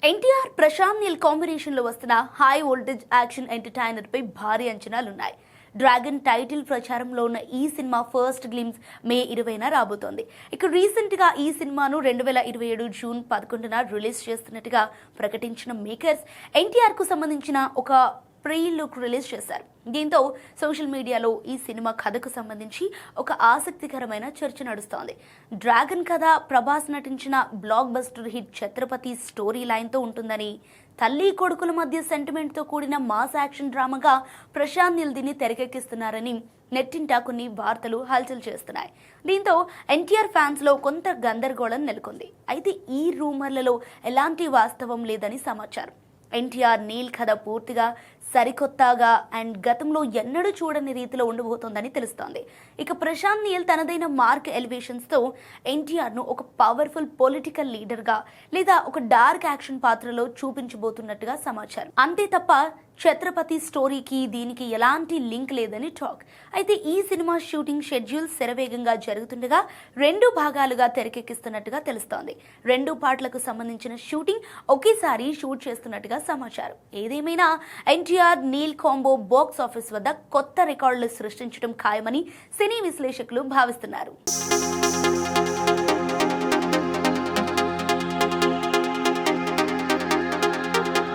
ఎన్టీఆర్ ప్రశాంత్ నీల్ కాంబినేషన్లో వస్తున్న high voltage action ఎంటర్టైనర్పై భారీ అంచనాలున్నాయి. డ్రాగన్ టైటిల్ ప్రచారంలో ఉన్న ఈ సినిమా ఫస్ట్ గ్లిమ్స్ మే 20న రాబోతోంది. ఇక రీసెంట్గా ఈ సినిమాను 2027 జూన్ 11న రిలీజ్ చేస్తున్నట్టుగా ప్రకటించిన మేకర్స్ ఎన్టీఆర్కు సంబంధించిన ఒక ప్రీ లుక్ రిలీజ్ చేశారు. దీంతో సోషల్ మీడియాలో ఈ సినిమా కథకు సంబంధించి ఒక ఆసక్తికరమైన చర్చ నడుస్తోంది. డ్రాగన్ కథ ప్రభాస్ నటించిన blockbuster hit Chhatrapati story లైన్తో ఉంటుందని, తల్లి కొడుకుల మధ్య సెంటిమెంట్తో కూడిన మాస్ యాక్షన్ డ్రామాగా ప్రశాంత్ నీల్ దీన్ని తెరకెక్కిస్తున్నారని నెట్టింట కొన్ని వార్తలు హల్చల్ చేస్తున్నాయి. దీంతో ఎన్టీఆర్ ఫ్యాన్స్లో కొంత గందరగోళం నెలకొంది. అయితే ఈ రూమర్లలో ఎలాంటి వాస్తవం లేదని సమాచారం. ఎన్టీఆర్ నీల్ కథ పూర్తిగా సరికొత్తగా అండ్ గతంలో ఎన్నడూ చూడని రీతిలో ఉండబోతోందని తెలుస్తోంది. ఇక ప్రశాంత్ నీల్ తనదైన మార్క్ ఎలివేషన్స్తో ఎన్టీఆర్ను ఒక పవర్ఫుల్ పొలిటికల్ లీడర్గా లేదా ఒక డార్క్ యాక్షన్ పాత్రలో చూపించబోతున్నట్టుగా సమాచారం. అంతే తప్ప ఛత్రపతి స్టోరీకి దీనికి ఎలాంటి లింక్ లేదని టాక్. అయితే ఈ సినిమా షూటింగ్ షెడ్యూల్ శరవేగంగా జరుగుతుండగా 2 భాగాలుగా తెరకెక్కిస్తున్నట్టుగా తెలుస్తోంది. 2 పార్ట్లకు సంబంధించిన షూటింగ్ ఒకేసారి షూట్ చేస్తున్నట్టుగా సమాచారం. ఏదేమైనా NTR Neel combo box office వద్ద కొత్త రికార్డులు సృష్టించడం ఖాయమని సినీ విశ్లేషకులు భావిస్తున్నారు.